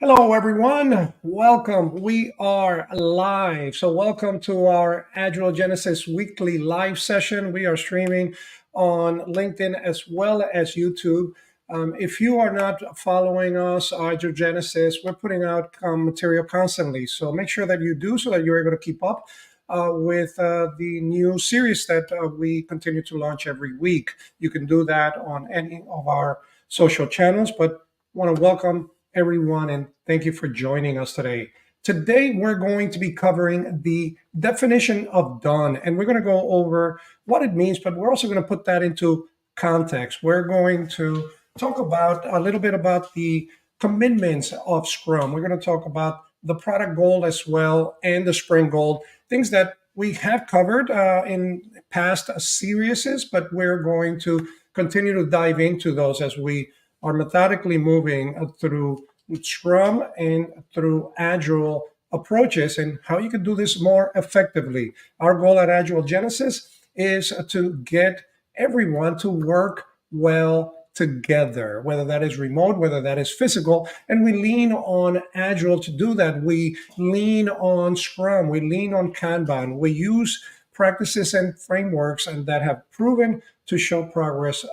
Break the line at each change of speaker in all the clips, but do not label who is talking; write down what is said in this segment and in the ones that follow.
Hello, everyone. Welcome. We are live. So, welcome to our Agile Genesis weekly live session. We are streaming on LinkedIn as well as YouTube. If you are not following us, Agile Genesis, we're putting out material constantly. So, make sure that you do so that you're able to keep up with the new series that we continue to launch every week. You can do that on any of our social channels, but want to welcome everyone, and thank you for joining us today. Today, we're going to be covering the definition of done, and we're going to go over what it means, but we're also going to put that into context. We're going to talk about a little bit about the commitments of Scrum. We're going to talk about the product goal as well and the sprint goal, things that we have covered in past series, but we're going to continue to dive into those as we are methodically moving through Scrum and through Agile approaches and how you can do this more effectively. Our goal at Agile Genesis is to get everyone to work well together, whether that is remote, whether that is physical. And we lean on Agile to do that. We lean on Scrum, we lean on Kanban. We use practices and frameworks and that have proven to show progress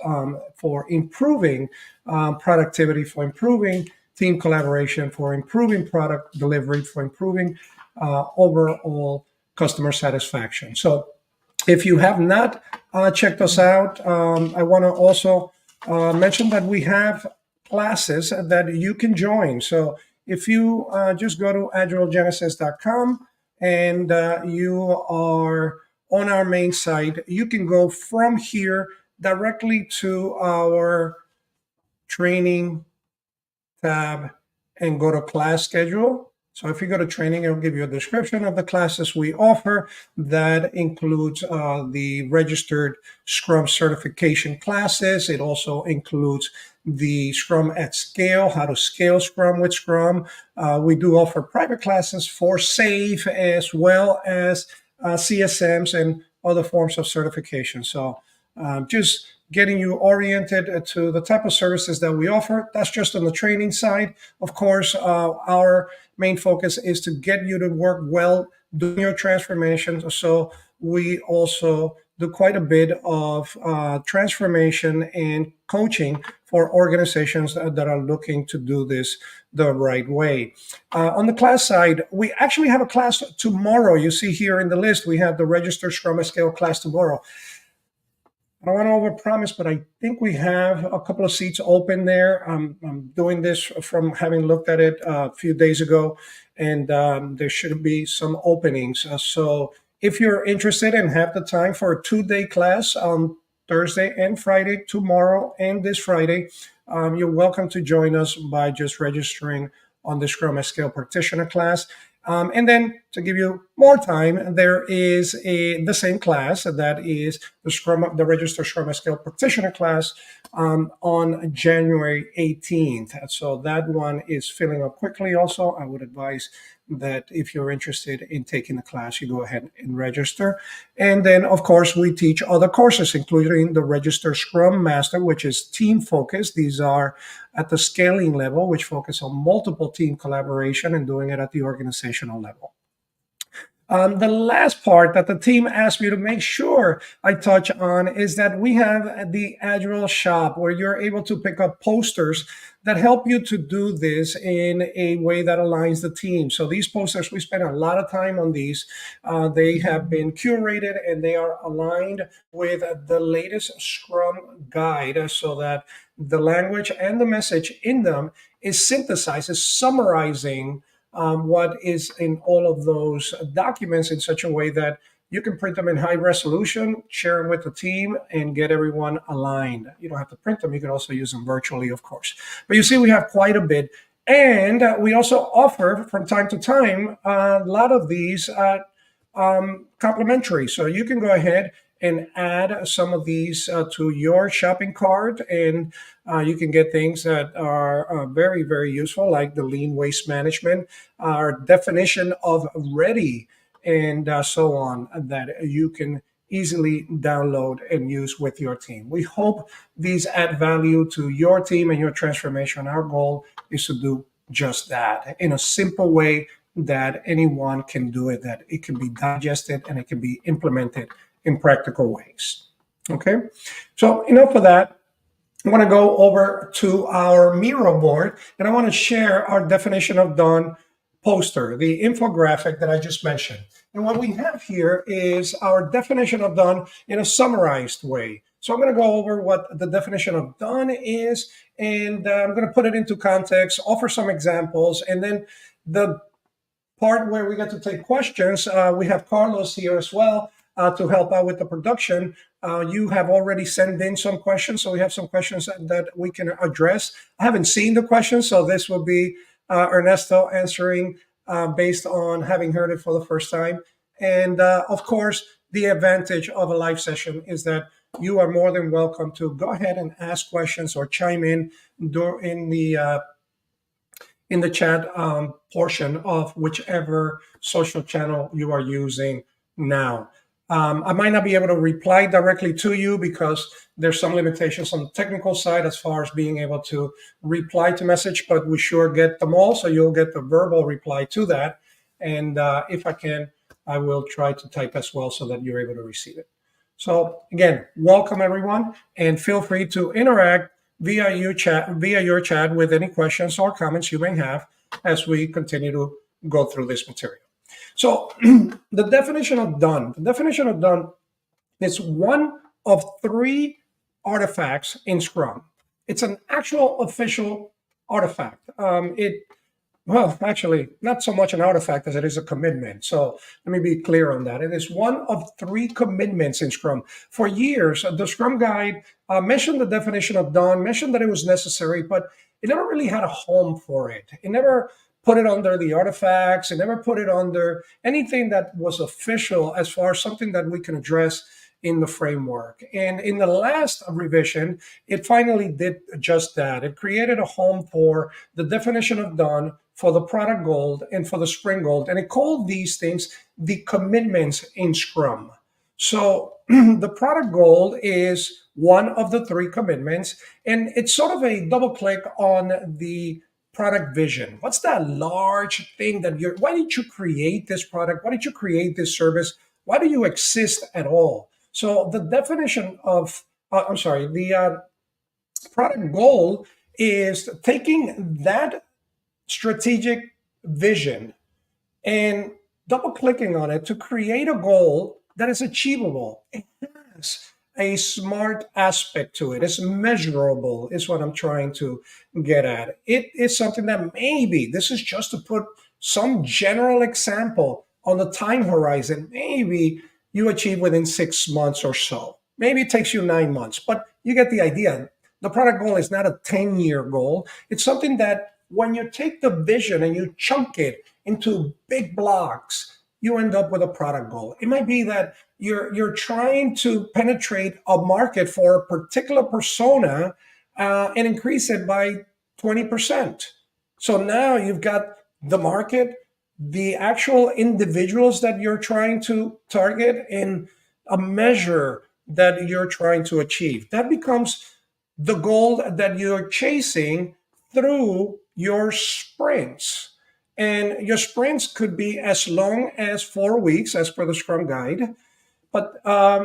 for improving productivity, for improving team collaboration, for improving product delivery, for improving overall customer satisfaction. So if you have not checked us out, I want to also mention that we have classes that you can join. So if you just go to agilegenesis.com and you are on our main site, you can go from here directly to our training tab and go to class schedule. So if you go to training, it'll give you a description of the classes we offer. That includes the registered Scrum certification classes. It also includes the Scrum at scale, how to scale Scrum with Scrum. We do offer private classes for SAFe as well as CSMs and other forms of certification. So just getting you oriented to the type of services that we offer. That's just on the training side. Of course, our main focus is to get you to work well doing your transformations. So we also do quite a bit of transformation and coaching for organizations that are looking to do this the right way. On the class side, we actually have a class tomorrow. You see here in the list, we have the Register Scrum at Scale class tomorrow. I don't want to overpromise, but I think we have a couple of seats open there. I'm doing this from having looked at it a few days ago, and there should be some openings. So if you're interested and have the time for a 2-day class on Thursday and Friday, tomorrow and this Friday, you're welcome to join us by just registering on the Scrum at Scale practitioner class. And then to give you more time, there is the same class that is the Register Scrum at Scale practitioner class on January 18th. So that one is filling up quickly. Also, I would advise that if you're interested in taking the class, you go ahead and register. And then, of course, we teach other courses, including the Register Scrum Master, which is team focused. These are at the scaling level, which focus on multiple team collaboration and doing it at the organizational level. The last part that the team asked me to make sure I touch on is that we have the Agile shop where you're able to pick up posters that help you to do this in a way that aligns the team. So these posters, we spend a lot of time on these. They have been curated and they are aligned with the latest Scrum guide so that the language and the message in them is synthesized, is summarizing what is in all of those documents in such a way that you can print them in high resolution, share them with the team, and get everyone aligned. You don't have to print them. You can also use them virtually, of course. But you see, we have quite a bit. And we also offer, from time to time, a lot of these complimentary. So you can go ahead and add some of these to your shopping cart, and you can get things that are very, very useful, like the lean waste management, our definition of ready, and so on, that you can easily download and use with your team. We hope these add value to your team and your transformation. Our goal is to do just that in a simple way that anyone can do it, that it can be digested and it can be implemented in practical ways. Okay, so enough of that. I want to go over to our Miro board and I want to share our definition of done poster, the infographic that I just mentioned. And what we have here is our definition of done in a summarized way. So I'm going to go over what the definition of done is, and I'm going to put it into context, offer some examples, and then the part where we get to take questions, we have Carlos here as well to help out with the production. You have already sent in some questions, so we have some questions that we can address. I haven't seen the questions, so this will be Ernesto answering based on having heard it for the first time. And of course, the advantage of a live session is that you are more than welcome to go ahead and ask questions or chime in in the chat portion of whichever social channel you are using now. I might not be able to reply directly to you because there's some limitations on the technical side as far as being able to reply to message, but we sure get them all. So you'll get the verbal reply to that. And if I can, I will try to type as well so that you're able to receive it. So again, welcome everyone, and feel free to interact via your chat with any questions or comments you may have as we continue to go through this material. So the definition of done is one of three artifacts in Scrum. It's an actual official artifact. Well, actually, not so much an artifact as it is a commitment. So let me be clear on that. It is one of three commitments in Scrum. For years, the Scrum Guide mentioned the definition of done, mentioned that it was necessary, but it never really had a home for it. It never put it under the artifacts. It never put it under anything that was official as far as something that we can address in the framework. And in the last revision, it finally did just that. It created a home for the definition of done, for the product gold, and for the sprint gold. And it called these things the commitments in Scrum. So the product gold is one of the three commitments, and it's sort of a double click on the product vision. What's that large thing why did you create this product? Why did you create this service? Why do you exist at all? So the definition of, the product goal is taking that strategic vision and double clicking on it to create a goal that is achievable. It has a smart aspect to it. It's measurable, is what I'm trying to get at. It is something that maybe, this is just to put some general example on the time horizon, maybe you achieve within 6 months or so. Maybe it takes you 9 months, but you get the idea. The product goal is not a 10-year goal. It's something that when you take the vision and you chunk it into big blocks, you end up with a product goal. It might be that you're trying to penetrate a market for a particular persona and increase it by 20%. So now you've got the market, the actual individuals that you're trying to target, and a measure that you're trying to achieve. That becomes the goal that you're chasing through your sprints. And your sprints could be as long as 4 weeks, as per the Scrum Guide. But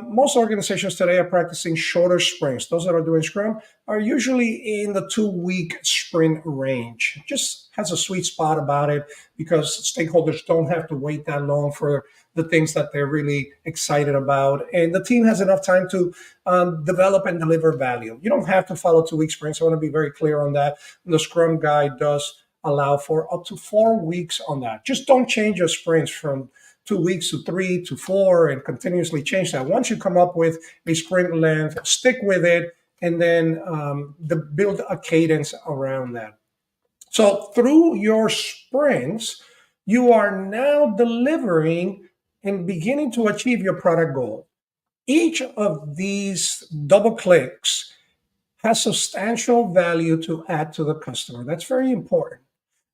most organizations today are practicing shorter sprints. Those that are doing Scrum are usually in the 2-week sprint range. Just has a sweet spot about it because stakeholders don't have to wait that long for the things that they're really excited about. And the team has enough time to develop and deliver value. You don't have to follow 2-week sprints. I want to be very clear on that. The Scrum Guide does allow for up to 4 weeks on that. Just don't change your sprints from 2 weeks to 3 to 4 and continuously change that. Once you come up with a sprint length, stick with it, and then build a cadence around that. So through your sprints, you are now delivering and beginning to achieve your product goal. Each of these double clicks has substantial value to add to the customer. That's very important.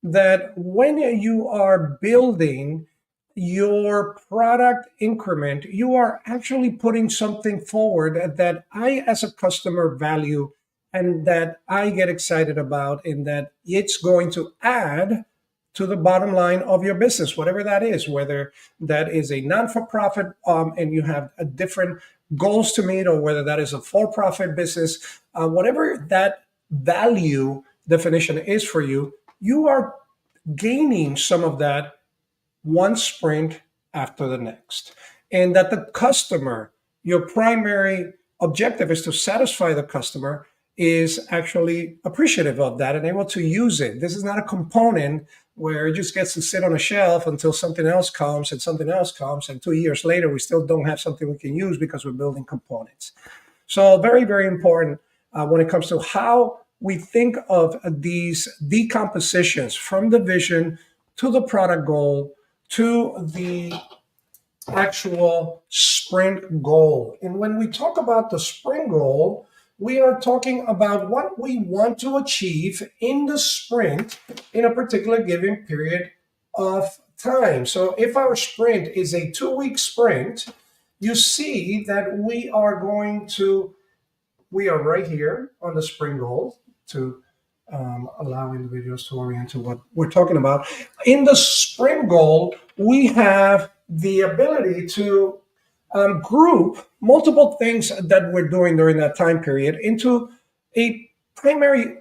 That when you are building your product increment, you are actually putting something forward that I, as a customer, value and that I get excited about, in that it's going to add to the bottom line of your business, whatever that is, whether that is a non-for-profit and you have a different goals to meet, or whether that is a for-profit business, whatever that value definition is for you, you are gaining some of that one sprint after the next. And that the customer, your primary objective is to satisfy the customer, is actually appreciative of that and able to use it. This is not a component where it just gets to sit on a shelf until something else comes and something else comes. And 2 years later, we still don't have something we can use because we're building components. So very, very important when it comes to how we think of these decompositions from the vision to the product goal to the actual sprint goal. And when we talk about the sprint goal, we are talking about what we want to achieve in the sprint in a particular given period of time. So if our sprint is a 2-week sprint, you see that we are right here on the sprint goal to allow individuals to orient to what we're talking about. In the sprint goal, we have the ability to group multiple things that we're doing during that time period into a primary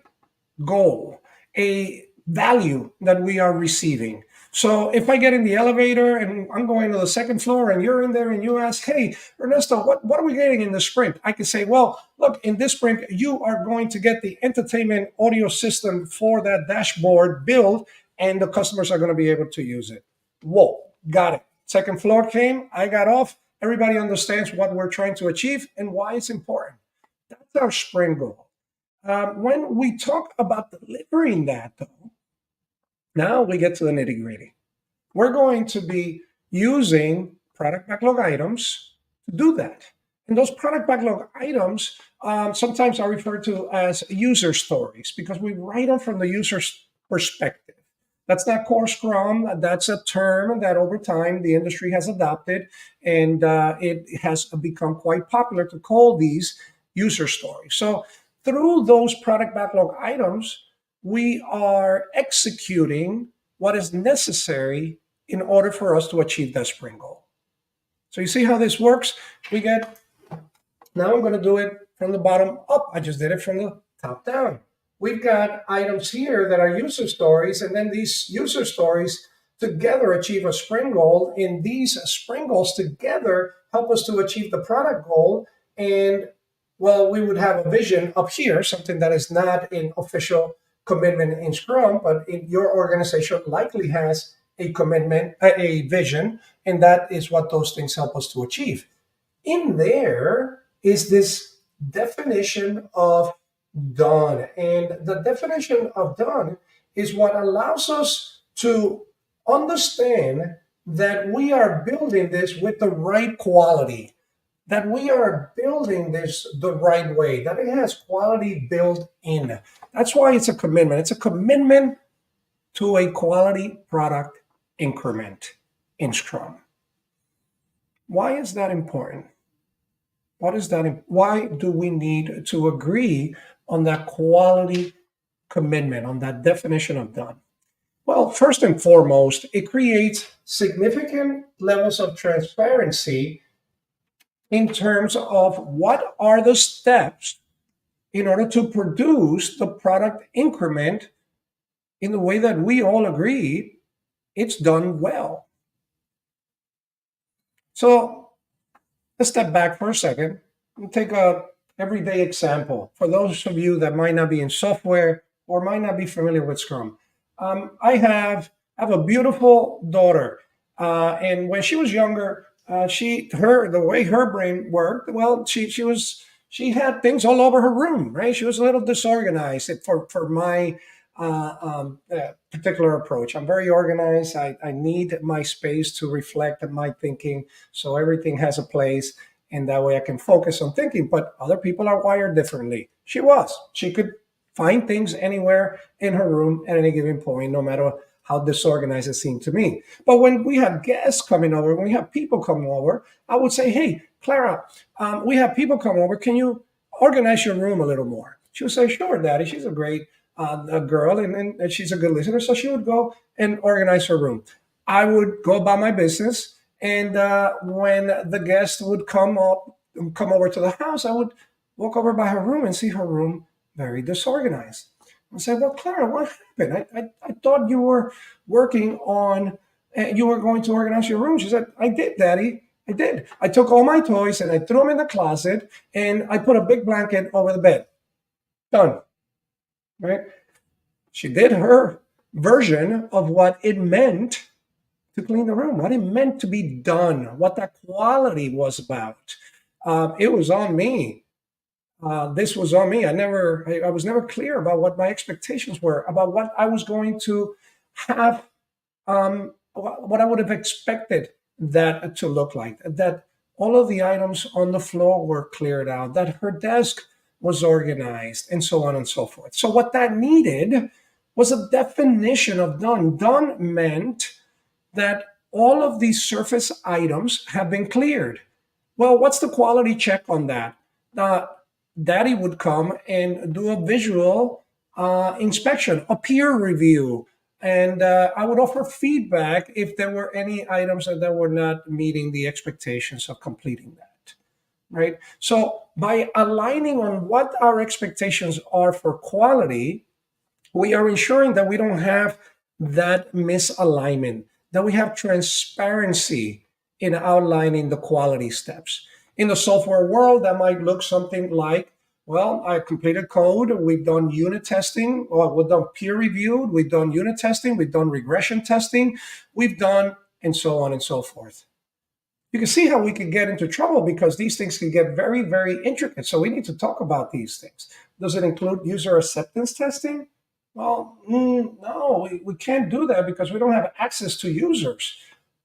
goal, a value that we are receiving. So if I get in the elevator and I'm going to the second floor and you're in there and you ask, hey, Ernesto, what are we getting in this sprint? I can say, well, look, in this sprint, you are going to get the entertainment audio system for that dashboard built, and the customers are going to be able to use it. Whoa, got it. Second floor came, I got off. Everybody understands what we're trying to achieve and why it's important. That's our sprint goal. When we talk about delivering that, though, now we get to the nitty gritty. We're going to be using product backlog items to do that. And those product backlog items sometimes are referred to as user stories because we write them from the user's perspective. That's not core Scrum. That's a term that over time the industry has adopted, and it has become quite popular to call these user stories. So through those product backlog items, we are executing what is necessary in order for us to achieve that sprint goal. So you see how this works? Now I'm going to do it from the bottom up. I just did it from the top down. We've got items here that are user stories, and then these user stories together achieve a sprint goal, and these sprint goals together help us to achieve the product goal. And well, we would have a vision up here, something that is not an official commitment in Scrum, but in your organization likely has a commitment, a vision, and that is what those things help us to achieve. In there is this definition of done, and the definition of done is what allows us to understand that we are building this with the right quality, that we are building this the right way, that it has quality built in. That's why it's a commitment. It's a commitment to a quality product increment in Scrum. Why is that important? Why do we need to agree on that quality commitment, on that definition of done? Well, first and foremost, it creates significant levels of transparency in terms of what are the steps in order to produce the product increment in the way that we all agree it's done well. So let's step back for a second and take a everyday example for those of you that might not be in software or might not be familiar with Scrum. I have a beautiful daughter, and when she was younger, the way her brain worked, well, she had things all over her room, right? She was a little disorganized for my particular approach. I'm very organized. I need my space to reflect my thinking, so everything has a place, and that way I can focus on thinking. But other people are wired differently. She could find things anywhere in her room at any given point, no matter how disorganized it seemed to me. But when we have guests coming over, when we have people coming over, I would say, hey, Clara, we have people coming over. Can you organize your room a little more? She would say, sure, Daddy, she's a great girl and she's a good listener. So she would go and organize her room. I would go about my business. And when the guest would come over to the house, I would walk over by her room and see her room very disorganized. I said, well, Clara, what happened? I thought you were working on, you were going to organize your room. She said, I did, Daddy. I did. I took all my toys and I threw them in the closet and I put a big blanket over the bed. Done. Right? She did her version of what it meant to clean the room, what it meant to be done, what that quality was about. It was on me. This was on me. I was never clear about what my expectations were, about what I was going to have, what I would have expected that to look like, that all of the items on the floor were cleared out, that her desk was organized, and so on and so forth. So what that needed was a definition of done. Done meant that all of these surface items have been cleared. Well, what's the quality check on that? Daddy would come and do a visual inspection, a peer review, and I would offer feedback if there were any items that were not meeting the expectations of completing that. Right? So by aligning on what our expectations are for quality, we are ensuring that we don't have that misalignment, that we have transparency in outlining the quality steps. In the software world, that might look something like, well, I completed code, we've done unit testing, or we've done peer reviewed, we've done unit testing, we've done regression testing, we've done, and so on and so forth. You can see how we could get into trouble because these things can get very, very intricate. So we need to talk about these things. Does it include user acceptance testing? Well, no, we can't do that because we don't have access to users.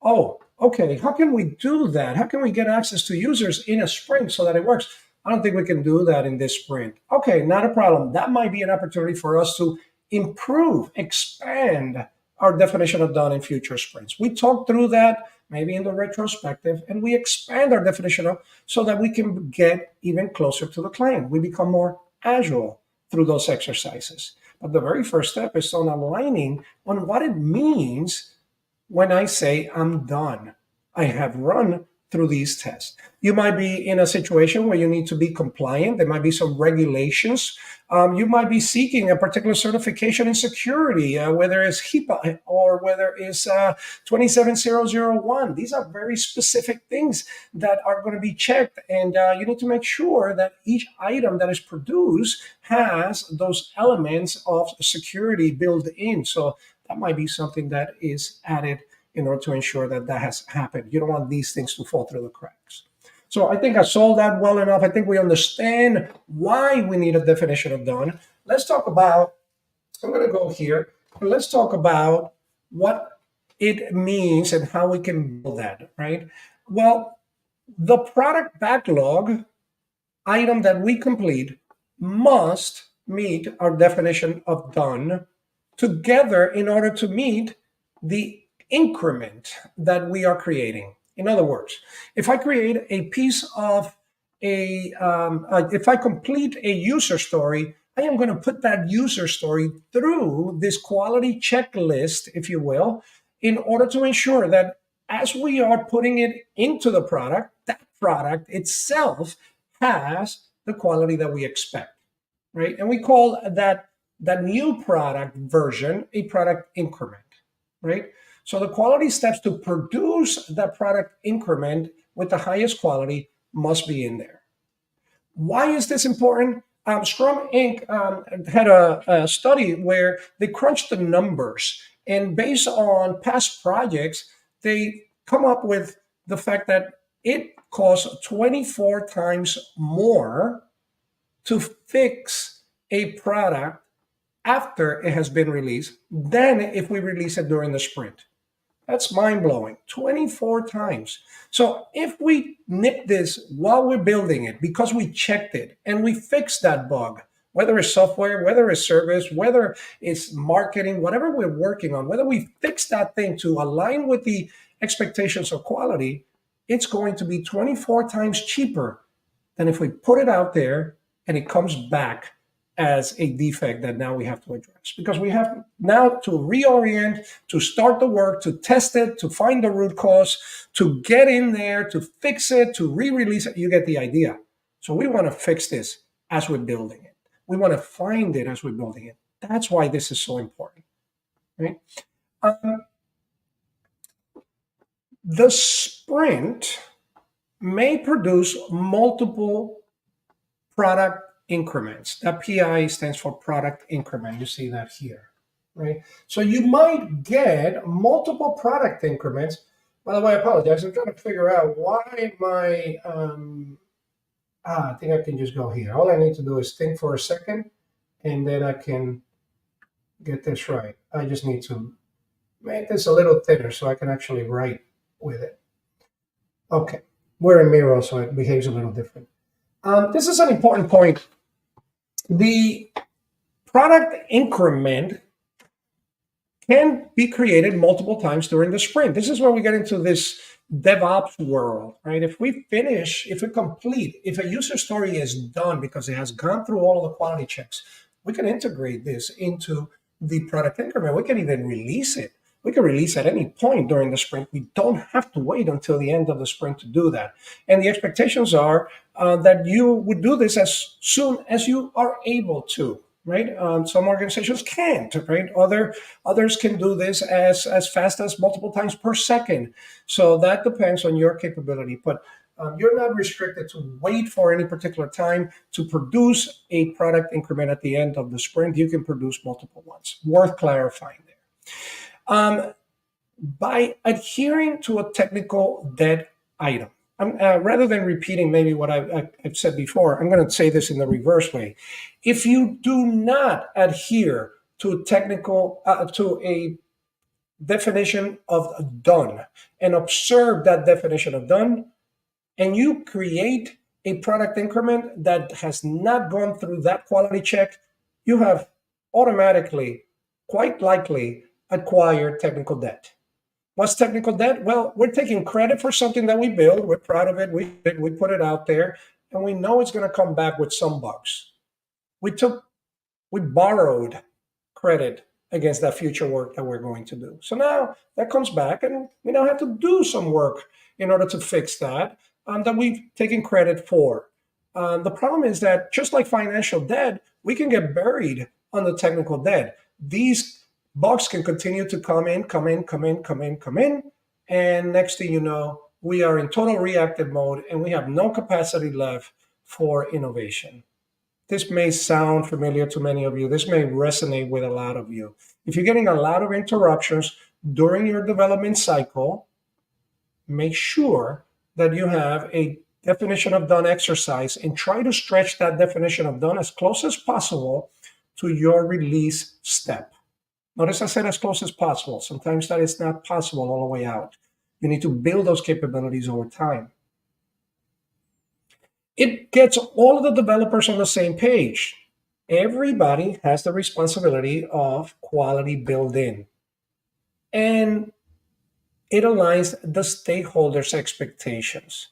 Oh, okay. How can we do that? How can we get access to users in a sprint so that it works? I don't think we can do that in this sprint. Okay, not a problem. That might be an opportunity for us to improve, expand our definition of done in future sprints. We talk through that maybe in the retrospective, and we expand our definition of so that we can get even closer to the client. We become more agile through those exercises. But the very first step is on aligning on what it means when I say I'm done. I have run through these tests. You might be in a situation where you need to be compliant. There might be some regulations. You might be seeking a particular certification in security, whether it's HIPAA or whether it's 27001. These are very specific things that are going to be checked. And you need to make sure that each item that is produced has those elements of security built in. So that might be something that is added in order to ensure that that has happened. You don't want these things to fall through the cracks. So I think I sold that well enough. I think we understand why we need a definition of done. Let's talk about, I'm going to go here, and let's talk about what it means and how we can build that, right? Well, the product backlog item that we complete must meet our definition of done together in order to meet the increment that we are creating. In other words, if I create a piece of if I complete a user story, I am going to put that user story through this quality checklist, if you will, in order to ensure that as we are putting it into the product, that product itself has the quality that we expect, right? And we call that new product version a product increment, right? So the quality steps to produce that product increment with the highest quality must be in there. Why is this important? Scrum Inc. Had a study where they crunched the numbers, and based on past projects, they come up with the fact that it costs 24 times more to fix a product after it has been released than if we release it during the sprint. That's mind blowing. 24 times. So if we nip this while we're building it because we checked it and we fixed that bug, whether it's software, whether it's service, whether it's marketing, whatever we're working on, whether we fix that thing to align with the expectations of quality, it's going to be 24 times cheaper than if we put it out there and it comes back as a defect that now we have to address, because we have now to reorient, to start the work, to test it, to find the root cause, to get in there, to fix it, to re-release it. You get the idea. So we want to fix this as we're building it. We want to find it as we're building it. That's why this is so important, right? The sprint may produce multiple product increments. That PI stands for product increment. You see that here, right? So you might get multiple product increments. By the way, I apologize. I'm trying to figure out why my, I think I can just go here. All I need to do is think for a second, and then I can get this right. I just need to make this a little thinner so I can actually write with it. Okay, we're in Miro, so it behaves a little different. This is an important point. The product increment can be created multiple times during the sprint. This is where we get into this DevOps world, right? If we complete, if a user story is done because it has gone through all of the quality checks, we can integrate this into the product increment. We can even release it. We can release at any point during the sprint. We don't have to wait until the end of the sprint to do that. And the expectations are that you would do this as soon as you are able to, right? Some organizations can't, right? Others can do this as fast as multiple times per second. So that depends on your capability. But you're not restricted to wait for any particular time to produce a product increment at the end of the sprint. You can produce multiple ones. Worth clarifying there. By adhering to a technical dead item, rather than repeating maybe what I've said before, I'm going to say this in the reverse way. If you do not adhere to a definition of done and observe that definition of done, and you create a product increment that has not gone through that quality check, you have automatically, quite likely, acquired technical debt. What's technical debt? Well, we're taking credit for something that we build. We're proud of it. We put it out there, and we know it's going to come back with some bugs. We borrowed credit against that future work that we're going to do. So now that comes back, and we now have to do some work in order to fix that we've taken credit for. The problem is that just like financial debt, we can get buried on the technical debt. These bugs can continue to come in, and next thing you know, we are in total reactive mode, and we have no capacity left for innovation. This may sound familiar to many of you. This may resonate with a lot of you. If you're getting a lot of interruptions during your development cycle, make sure that you have a definition of done exercise and try to stretch that definition of done as close as possible to your release step. Notice I said as close as possible. Sometimes that is not possible all the way out. You need to build those capabilities over time. It gets all of the developers on the same page. Everybody has the responsibility of quality built in. And it aligns the stakeholders' expectations.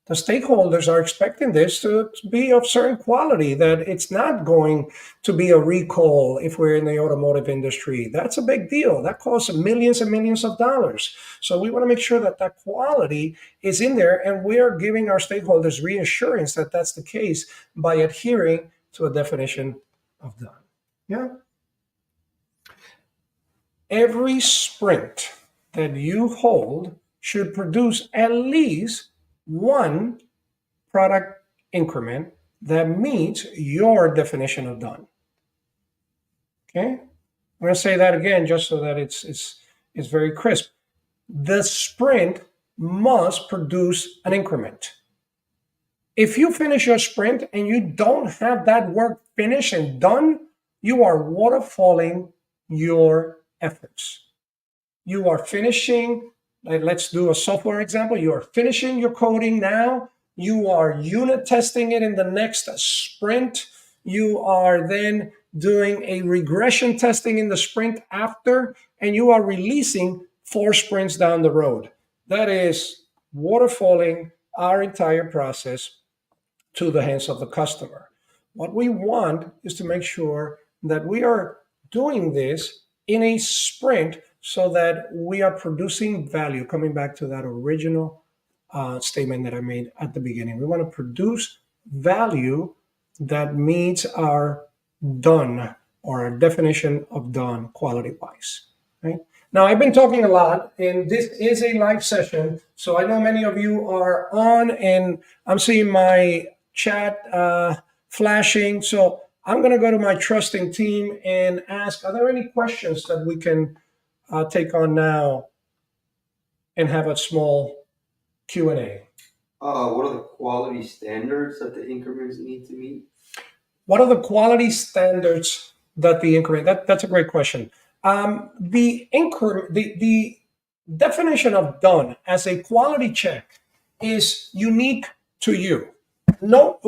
The stakeholders are expecting this to be of certain quality, that it's not going to be a recall if we're in the automotive industry. That's a big deal. That costs millions and millions of dollars. So we want to make sure that that quality is in there, and we're giving our stakeholders reassurance that that's the case by adhering to a definition of done. Yeah. Every sprint that you hold should produce at least one product increment that meets your definition of done. Okay, I'm going to say that again just so that it's very crisp. The sprint must produce an increment. If you finish your sprint and you don't have that work finished and done, you are waterfalling your efforts. You are finishing. Let's do a software example. You are finishing your coding now. You are unit testing it in the next sprint. You are then doing a regression testing in the sprint after, and you are releasing 4 sprints down the road. That is waterfalling our entire process to the hands of the customer. What we want is to make sure that we are doing this in a sprint so that we are producing value. Coming back to that original statement that I made at the beginning, we want to produce value that meets our done or our definition of done quality wise. Right? Now, I've been talking a lot, and this is a live session. So I know many of you are on, and I'm seeing my chat flashing. So I'm going to go to my trusting team and ask, are there any questions that we can take on now and have a small Q&A?
What are the quality standards that the increments need to meet?
What are the quality standards that the increment? That's a great question. The definition of done as a quality check is unique to you. No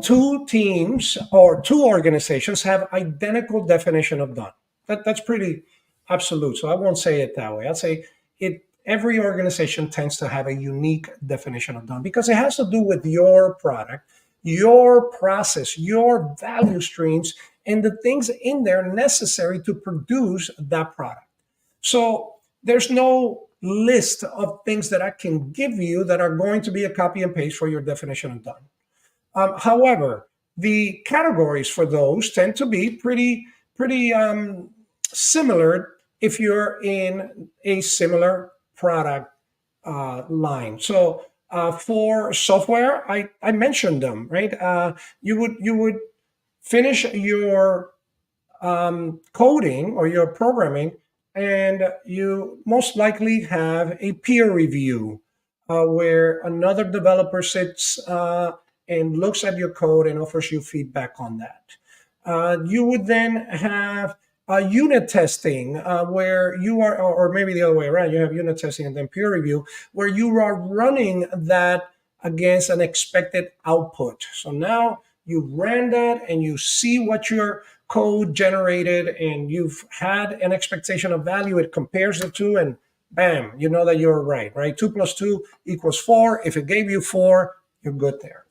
two teams or two organizations have identical definition of done. That's pretty absolute. So I won't say it that way. I'll say it. Every organization tends to have a unique definition of done because it has to do with your product, your process, your value streams, and the things in there necessary to produce that product. So there's no list of things that I can give you that are going to be a copy and paste for your definition of done. However, the categories for those tend to be pretty similar if you're in a similar product line. So for software, I mentioned them, right? You would finish your coding or your programming, and you most likely have a peer review where another developer sits and looks at your code and offers you feedback on that. You would then have unit testing where you are, or maybe the other way around, you have unit testing and then peer review where you are running that against an expected output. So now you ran that and you see what your code generated and you've had an expectation of value. It compares the two and bam, you know that you're right? 2 plus 2 equals 4. If it gave you 4, you're good there.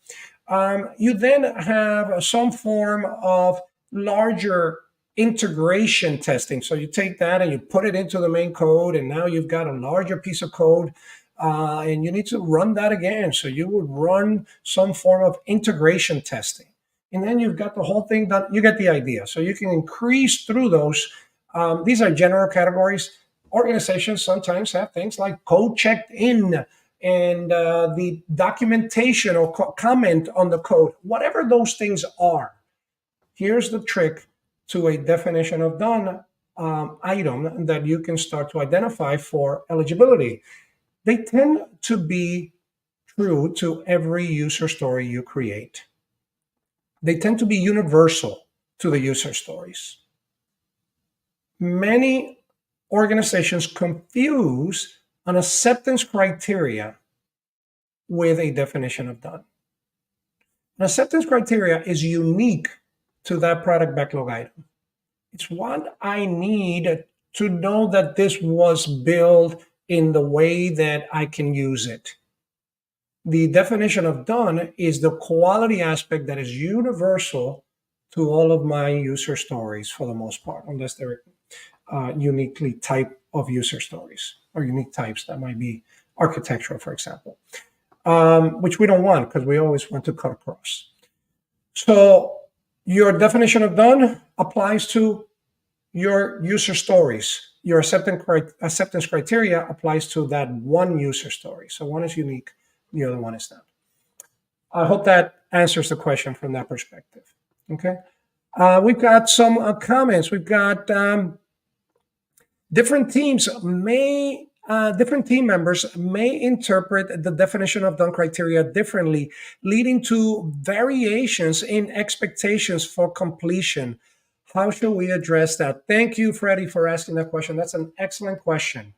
You then have some form of larger integration testing. So you take that and you put it into the main code, and now you've got a larger piece of code, and you need to run that again. So you would run some form of integration testing. And then you've got the whole thing done. You get the idea. So you can increase through those. These are general categories. Organizations sometimes have things like code checked in and the documentation or comment on the code, whatever those things are. Here's the trick to a definition of done item that you can start to identify for eligibility. They tend to be true to every user story you create. They tend to be universal to the user stories. Many organizations confuse an acceptance criteria with a definition of done. An acceptance criteria is unique to that product backlog item. It's what I need to know that this was built in the way that I can use it. The definition of done is the quality aspect that is universal to all of my user stories for the most part, unless they're uniquely type of user stories or unique types that might be architectural, for example, which we don't want because we always want to cut across. So your definition of done applies to your user stories. Your acceptance criteria applies to that one user story. So one is unique, the other one is not. I hope that answers the question from that perspective. Okay. We've got some comments. We've got different team members may interpret the definition of done criteria differently, leading to variations in expectations for completion. How should we address that? Thank you, Freddie, for asking that question. That's an excellent question.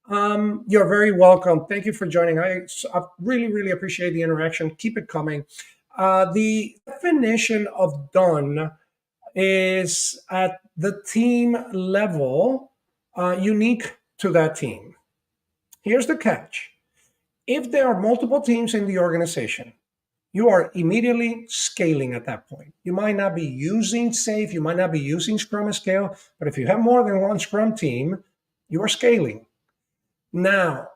You're very welcome. Thank you for joining. I really, really appreciate the interaction. Keep it coming. The definition of done is at the team level, unique to that team. Here's the catch. If there are multiple teams in the organization you are immediately scaling at that point. You might not be using SAFe, you might not be using Scrum at scale, but if you have more than one Scrum team, you are scaling. Now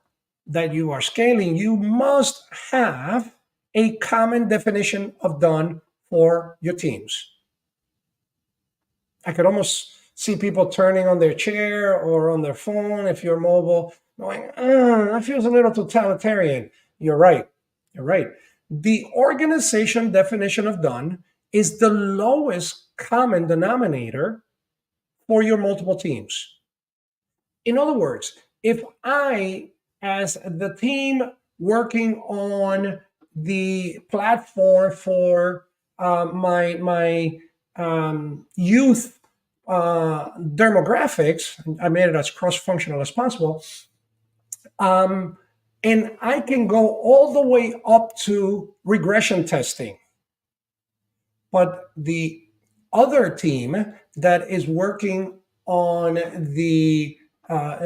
that you are scaling, you must have a common definition of done for your teams. I could almost see people turning on their chair or on their phone if you're mobile, going, that feels a little totalitarian. You're right. You're right. The organization definition of done is the lowest common denominator for your multiple teams. In other words, if I, as the team working on the platform for my youth demographics, I made it as cross-functional as possible, and I can go all the way up to regression testing. But the other team that is working on the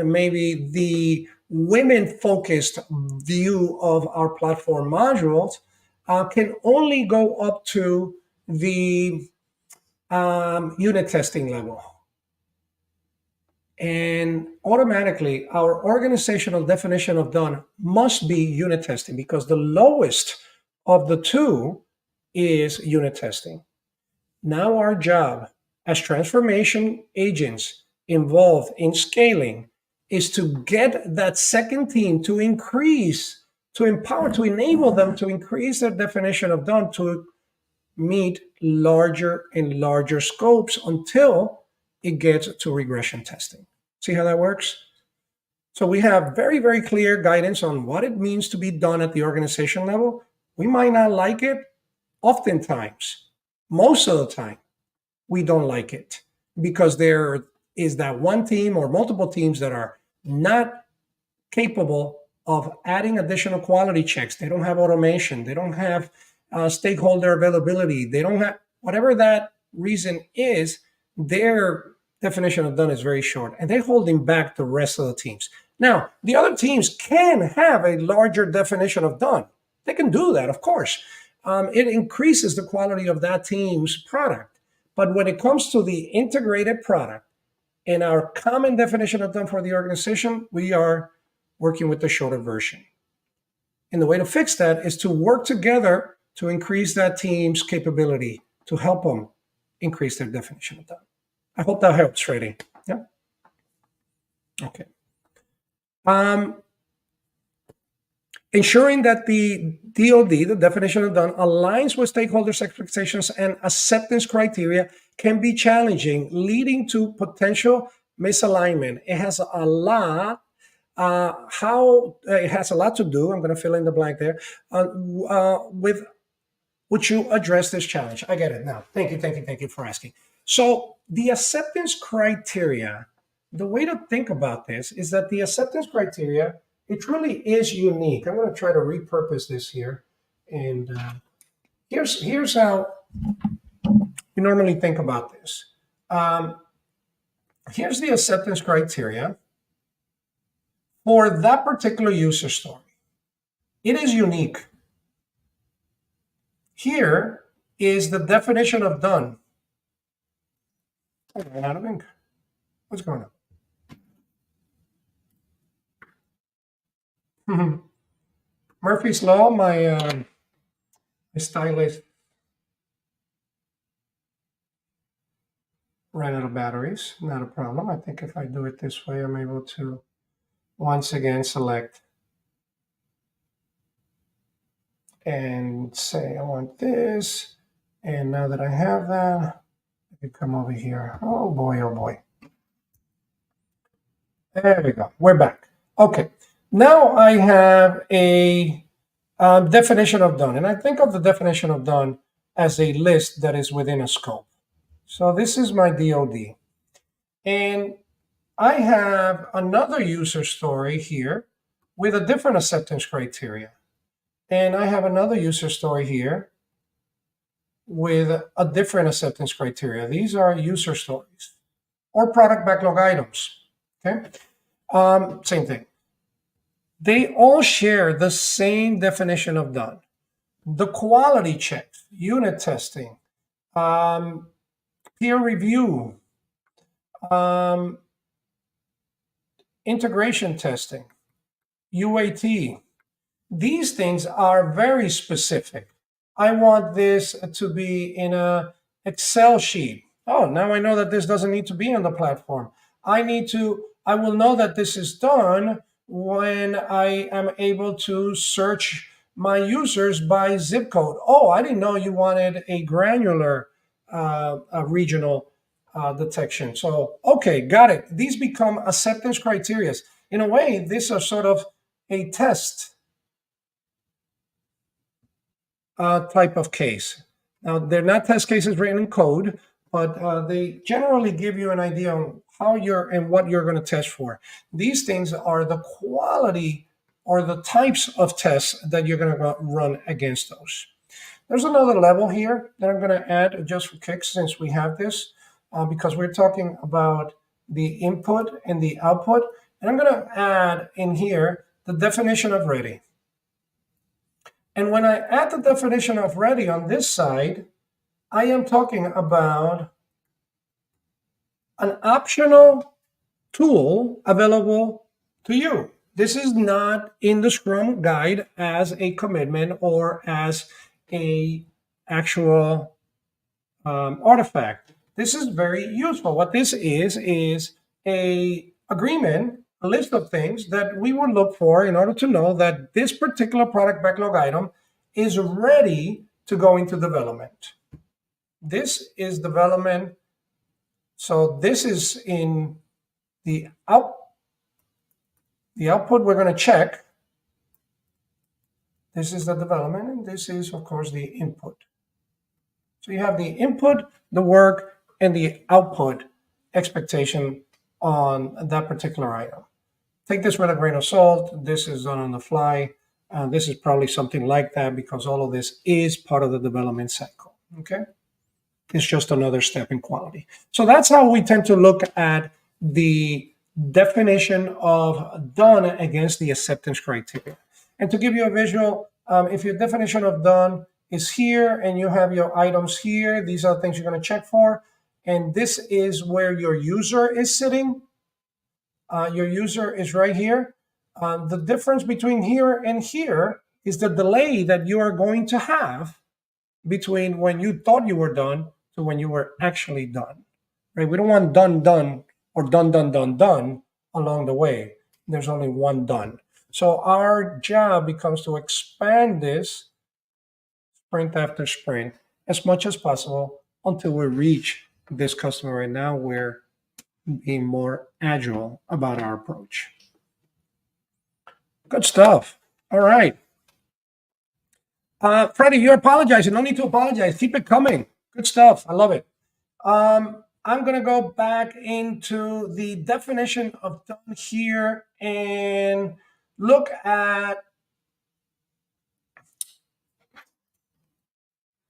maybe the women-focused view of our platform modules can only go up to the unit testing level. And automatically, our organizational definition of done must be unit testing, because the lowest of the two is unit testing. Now our job as transformation agents involved in scaling is to get that second team to increase, to empower, to enable them to increase their definition of done to meet larger and larger scopes until it gets to regression testing. See how that works? So we have very, very clear guidance on what it means to be done at the organization level. We might not like it. Oftentimes, most of the time, we don't like it because there is that one team or multiple teams that are not capable of adding additional quality checks. They don't have automation. They don't have stakeholder availability. They don't have, whatever that reason is, their definition of done is very short, and they're holding back the rest of the teams. Now, the other teams can have a larger definition of done. They can do that, of course. It increases the quality of that team's product. But when it comes to the integrated product and our common definition of done for the organization, we are working with the shorter version. And the way to fix that is to work together to increase that team's capability, to help them increase their definition of done. I hope that helps, Freddy. Yeah. Okay. Ensuring that the DOD, the definition of done, aligns with stakeholders' expectations and acceptance criteria can be challenging, leading to potential misalignment. It has a lot. It has a lot to do. I'm going to fill in the blank there. With would you address this challenge? I get it now. Thank you for asking. So the acceptance criteria, the way to think about this is that the acceptance criteria, it really is unique. I'm going to try to repurpose this here. And here's how we normally think about this. Here's the acceptance criteria for that particular user story. It is unique. Here is the definition of done. I ran out of ink. What's going on? Murphy's Law, my stylus ran out of batteries. Not a problem. I think if I do it this way, I'm able to once again select and say I want this. And now that I have that, I can come over here. Oh boy, oh boy. There we go. We're back. Okay. Now I have a definition of done. And I think of the definition of done as a list that is within a scope. So this is my DOD. And I have another user story here with a different acceptance criteria. And I have another user story here with a different acceptance criteria. These are user stories or product backlog items. Okay, same thing. They all share the same definition of done. the quality checks, unit testing, um, peer review, um, integration testing, UAT. These things are very specific. I want this to be in a Excel sheet. Oh, now I know that this doesn't need to be on the platform. I will know that this is done when I am able to search my users by zip code. Oh, I didn't know you wanted a granular a regional detection. So, okay, got it. These become acceptance criteria. In a way, these are sort of a test type of case. Now, they're not test cases written in code, but they generally give you an idea on how you're and what you're going to test for. These things are the quality or the types of tests that you're going to run against those. There's another level here that I'm going to add just for kicks since we have this, because we're talking about the input and the output. And I'm going to add in here the definition of ready. And when I add the definition of ready on this side, I am talking about an optional tool available to you. This is not in the Scrum guide as a commitment or as a actual artifact. This is very useful. What this is a agreement, a list of things that we would look for in order to know that this particular product backlog item is ready to go into development. This is development. So this is in the output we're going to check. This is the development, and this is, of course, the input. So you have the input, the work, and the output expectation on that particular item. Take this with a grain of salt. This is done on the fly. This is probably something like that because all of this is part of the development cycle. Okay. It's just another step in quality. So that's how we tend to look at the definition of done against the acceptance criteria. And to give you a visual, if your definition of done is here and you have your items here, these are things you're going to check for. And this is where your user is sitting. Your user is right here. The difference between here and here is the delay that you are going to have between when you thought you were done to when you were actually done, right? We don't want done, or done along the way. There's only one done. So our job becomes to expand this sprint after sprint as much as possible until we reach this customer. Right now, we're being more agile about our approach. Good stuff. All right. Freddie, you're apologizing. No need to apologize. Keep it coming. Good stuff. I love it. I'm going to go back into the definition of done here and look at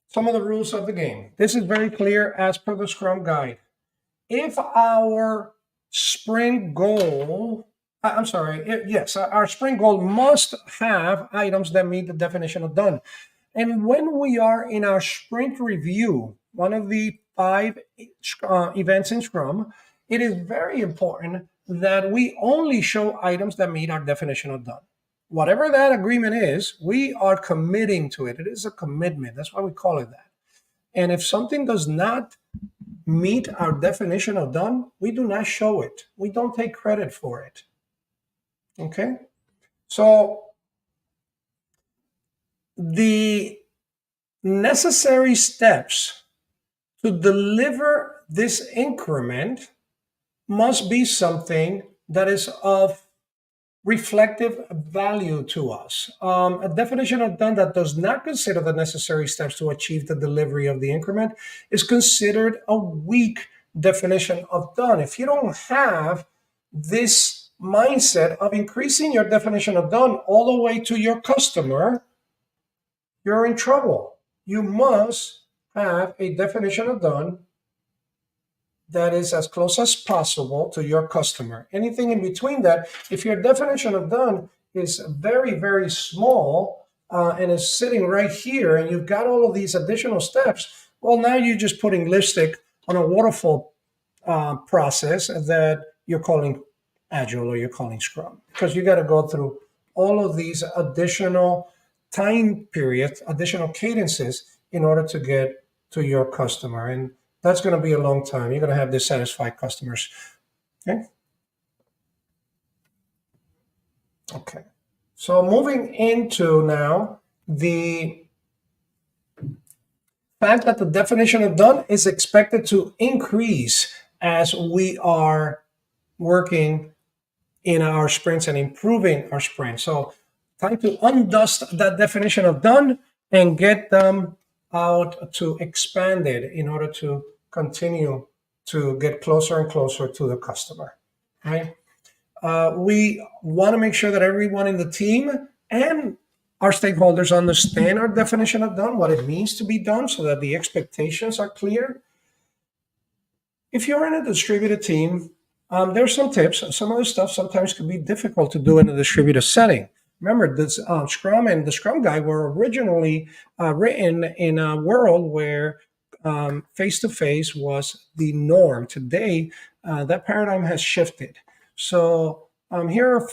some of the rules of the game. This is very clear as per the Scrum guide. If our sprint goal, our sprint goal must have items that meet the definition of done. And when we are in our sprint review, one of the 5 events in Scrum, it is very important that we only show items that meet our definition of done. Whatever that agreement is, we are committing to it. It is a commitment. That's why we call it that. And if something does not meet our definition of done, we do not show it. We don't take credit for it. Okay? So the necessary steps to deliver this increment must be something that is of reflective value to us. A definition of done that does not consider the necessary steps to achieve the delivery of the increment is considered a weak definition of done. If you don't have this mindset of increasing your definition of done all the way to your customer, you're in trouble. You must have a definition of done that is as close as possible to your customer. Anything in between that, if your definition of done is very, very small, and it's sitting right here, and you've got all of these additional steps, well, now you're just putting lipstick on a waterfall process that you're calling Agile or you're calling Scrum, because you got to go through all of these additional time periods, additional cadences in order to get to your customer. And that's going to be a long time. You're going to have dissatisfied customers. Okay. Okay. So moving into now the fact that the definition of done is expected to increase as we are working in our sprints and improving our sprints. So time to undust that definition of done and get them out to expand it in order to continue to get closer and closer to the customer, right? We want to make sure that everyone in the team and our stakeholders understand our definition of done, what it means to be done, so that the expectations are clear. If you're in a distributed team, there's some tips. Some of the stuff sometimes can be difficult to do in a distributed setting. Remember, this Scrum and the Scrum Guide were originally written in a world where face to face was the norm. Today, that paradigm has shifted. So here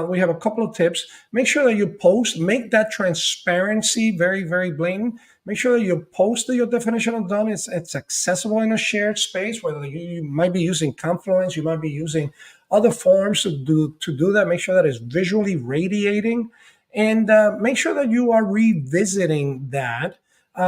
we have a couple of tips. Make sure that you post, make that transparency very, very blatant. Make sure that you post your definition of done. It's accessible in a shared space, whether you might be using Confluence, you might be using other forms to do that. Make sure that it's visually radiating, and make sure that you are revisiting that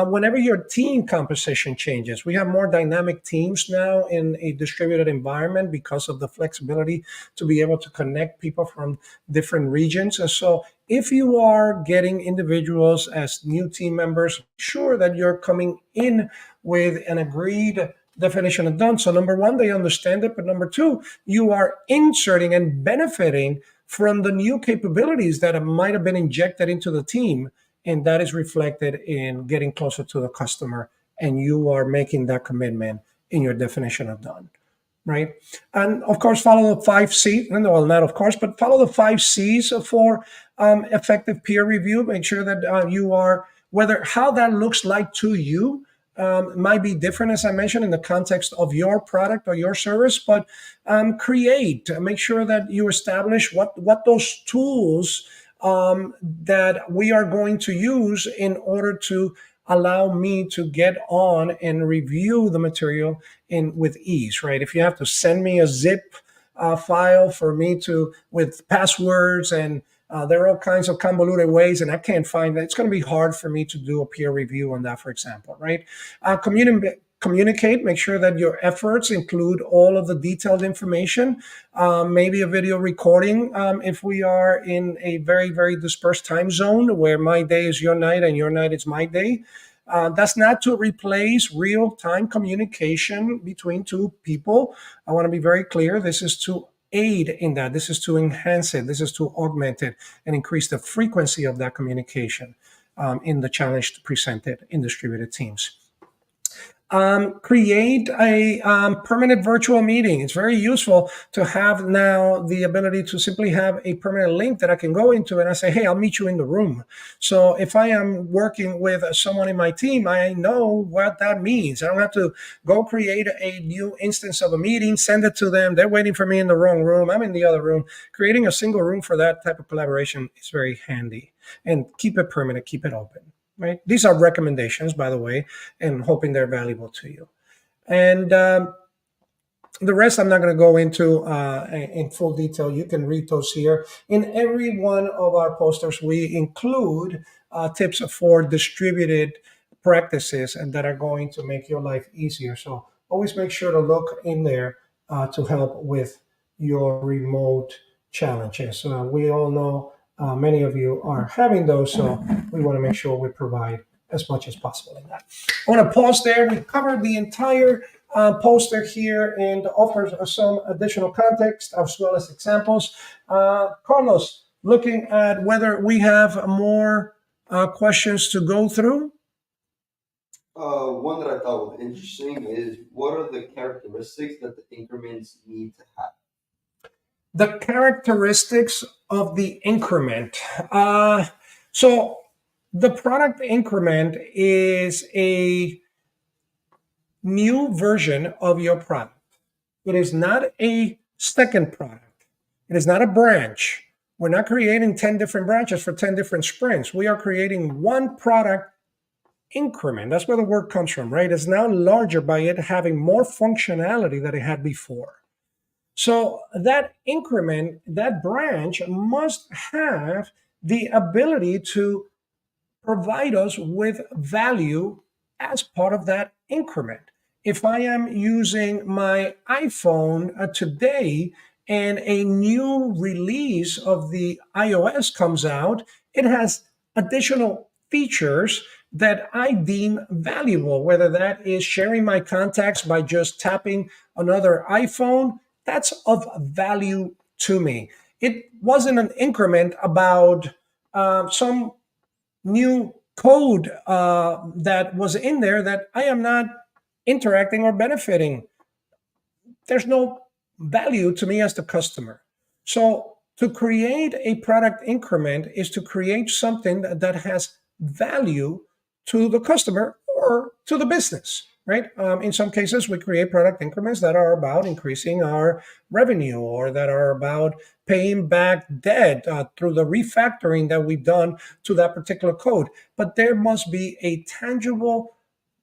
whenever your team composition changes. We have more dynamic teams now in a distributed environment because of the flexibility to be able to connect people from different regions. And so if you are getting individuals as new team members, sure that you're coming in with an agreed definition of done. So number one, they understand it, but number two, you are inserting and benefiting from the new capabilities that might have been injected into the team, and that is reflected in getting closer to the customer, and you are making that commitment in your definition of done, right? And of course, follow the 5 C's. Well, not of course, but follow the 5 C's for effective peer review. Make sure that you are, whether how that looks like to you might be different, as I mentioned, in the context of your product or your service, but make sure that you establish what those tools that we are going to use in order to allow me to get on and review the material in with ease, right? If you have to send me a zip file for me to with passwords and there are all kinds of convoluted ways, and I can't find that. It's going to be hard for me to do a peer review on that, for example, right? Communicate. Make sure that your efforts include all of the detailed information. Maybe a video recording if we are in a very, very dispersed time zone where my day is your night and your night is my day. That's not to replace real-time communication between two people. I want to be very clear. This is to aid in that. This is to enhance it. This is to augment it and increase the frequency of that communication in the challenge presented in distributed teams. Create a permanent virtual meeting. It's very useful to have now the ability to simply have a permanent link that I can go into and I say, hey, I'll meet you in the room. So if I am working with someone in my team, I know what that means. I don't have to go create a new instance of a meeting, send it to them. They're waiting for me in the wrong room. I'm in the other room. Creating a single room for that type of collaboration is very handy. And keep it permanent, keep it open. Right? These are recommendations, by the way, and hoping they're valuable to you. And the rest I'm not going to go into in full detail. You can read those here. In every one of our posters, we include tips for distributed practices and that are going to make your life easier. So always make sure to look in there to help with your remote challenges. We all know many of you are having those, so we want to make sure we provide as much as possible in that. I want to pause there. We covered the entire poster here and offers some additional context as well as examples. Carlos, looking at whether we have more questions to go through.
One that I thought was interesting is what are the characteristics that the increments need to have?
The characteristics of the increment. So The product increment is a new version of your product. It is not a second product. It is not a branch. We're not creating 10 different branches for 10 different sprints. We are creating one product increment. That's where the word comes from, right? It's now larger by it having more functionality than it had before. So that increment, that branch must have the ability to provide us with value as part of that increment. If I am using my iPhone today and a new release of the iOS comes out, it has additional features that I deem valuable, whether that is sharing my contacts by just tapping another iPhone, that's of value to me. It wasn't an increment about some new code that was in there that I am not interacting or benefiting. There's no value to me as the customer. So to create a product increment is to create something that has value to the customer or to the business, right? In some cases, we create product increments that are about increasing our revenue or that are about paying back debt through the refactoring that we've done to that particular code. But there must be a tangible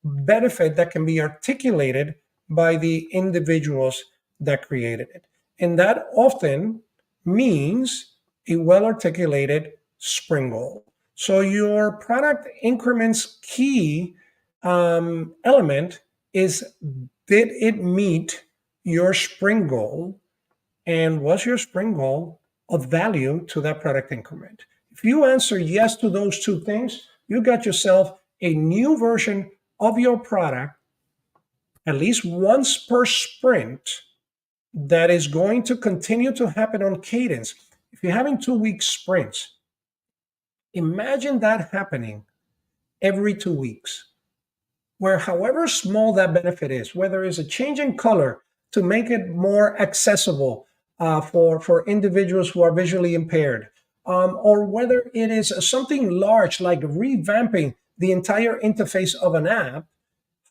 benefit that can be articulated by the individuals that created it. And that often means a well articulated spring goal. So, your product increments key element is, did it meet your spring goal? And was your spring goal of value to that product increment? If you answer yes to those two things, you got yourself a new version of your product at least once per sprint that is going to continue to happen on cadence. If you're having 2 week sprints, imagine that happening every 2 weeks, where however small that benefit is, whether it's a change in color to make it more accessible for individuals who are visually impaired, or whether it is something large like revamping the entire interface of an app,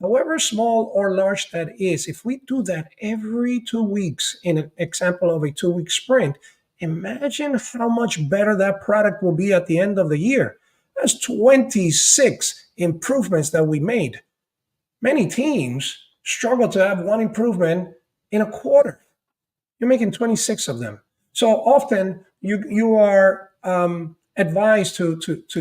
however small or large that is, if we do that every 2 weeks in an example of a 2 week sprint, imagine how much better that product will be at the end of the year. That's 26 improvements that we made. Many teams struggle to have one improvement in a quarter. You're making 26 of them. So often you are advised to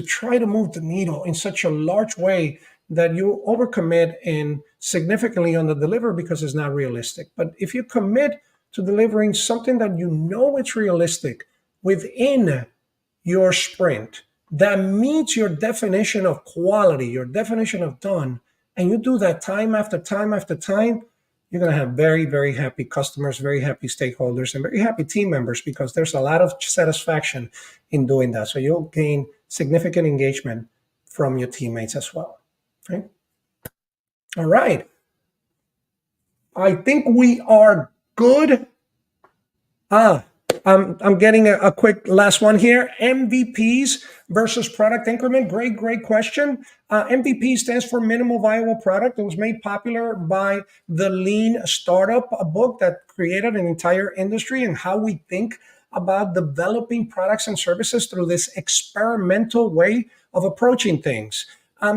try to move the needle in such a large way that you overcommit and significantly underdeliver because it's not realistic. But if you commit to delivering something that you know it's realistic within your sprint that meets your definition of quality, your definition of done, and you do that time after time after time, you're going to have very, very happy customers, very happy stakeholders, and very happy team members because there's a lot of satisfaction in doing that. So you'll gain significant engagement from your teammates as well. Okay. All right. I think we are good. I'm getting a quick last one here. MVPs versus product increment. Great question. MVP stands for minimal viable product. It was made popular by the Lean Startup, a book that created an entire industry and how we think about developing products and services through this experimental way of approaching things.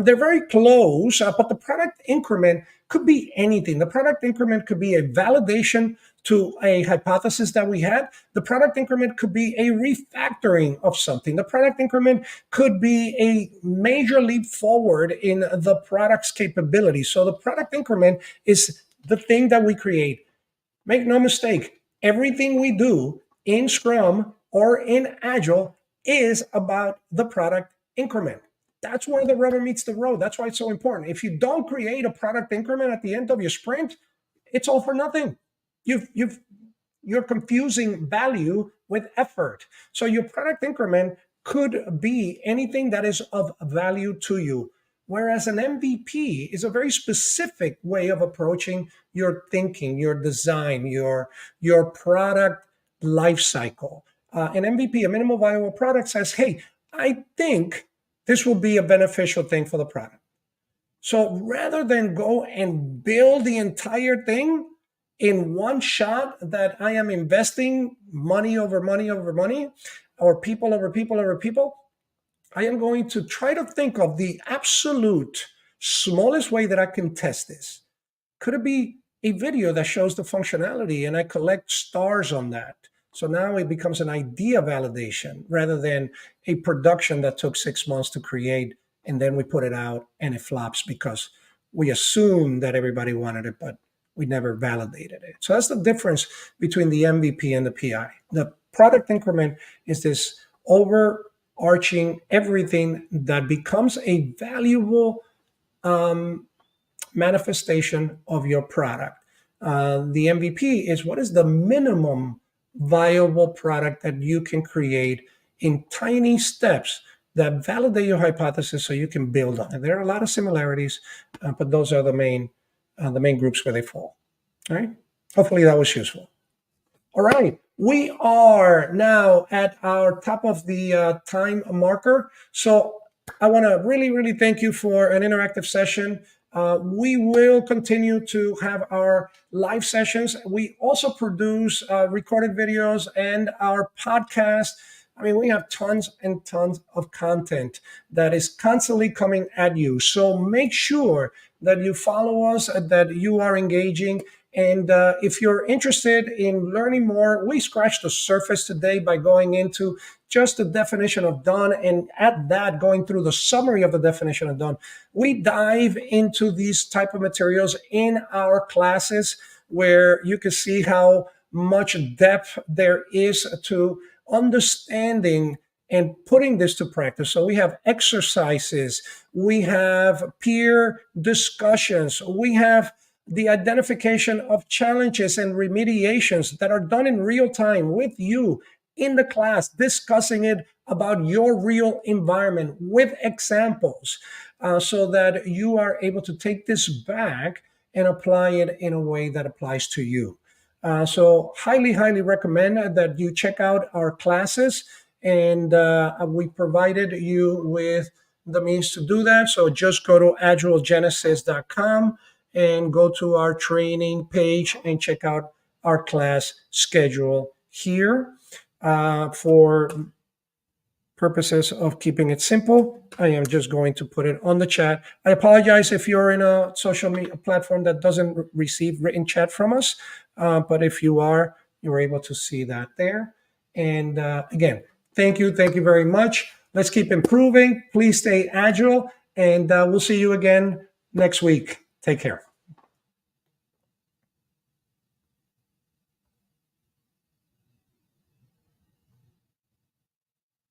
They're very close, but the product increment could be anything. The product increment could be a validation to a hypothesis that we had. The product increment could be a refactoring of something. The product increment could be a major leap forward in the product's capability. So the product increment is the thing that we create. Make no mistake, everything we do in Scrum or in Agile is about the product increment. That's where the rubber meets the road. That's why it's so important. If you don't create a product increment at the end of your sprint, it's all for nothing. You're confusing value with effort. So your product increment could be anything that is of value to you. Whereas an MVP is a very specific way of approaching your thinking, your design, your product life cycle. An MVP, a minimal viable product, says, hey, I think this will be a beneficial thing for the product. So rather than go and build the entire thing in one shot, that I am investing money over money over money, or people over people over people, I am going to try to think of the absolute smallest way that I can test this. Could it be a video that shows the functionality and I collect stars on that? So now it becomes an idea validation rather than a production that took 6 months to create, and then we put it out and it flops because we assumed that everybody wanted it, but we never validated it. So that's the difference between the MVP and the PI. The product increment is this overarching everything that becomes a valuable manifestation of your product. The MVP is what is the minimum viable product that you can create in tiny steps that validate your hypothesis so you can build on it. There are a lot of similarities, but those are the main groups where they fall. All right. Hopefully that was useful. All right. We are now at our top of the time marker. So I want to really, really thank you for an interactive session. We will continue to have our live sessions. We also produce recorded videos and our podcast. I mean, we have tons and tons of content that is constantly coming at you. So make sure that you follow us, that you are engaging. And if you're interested in learning more, we scratched the surface today by going into just the definition of done, and at that, going through the summary of the definition of done. We dive into these type of materials in our classes where you can see how much depth there is to understanding and putting this to practice. So we have exercises, we have peer discussions, we have the identification of challenges and remediations that are done in real time with you in the class, discussing it about your real environment with examples, so that you are able to take this back and apply it in a way that applies to you. So highly, highly recommend that you check out our classes, and we provided you with the means to do that. So just go to agilegenesis.com and go to our training page and check out our class schedule here. For purposes of keeping it simple, I am just going to put it on the chat. I apologize if you're in a social media platform that doesn't receive written chat from us, but if you are, you're able to see that there. And again, thank you very much. Let's keep improving. Please stay agile, and we'll see you again next week. Take care.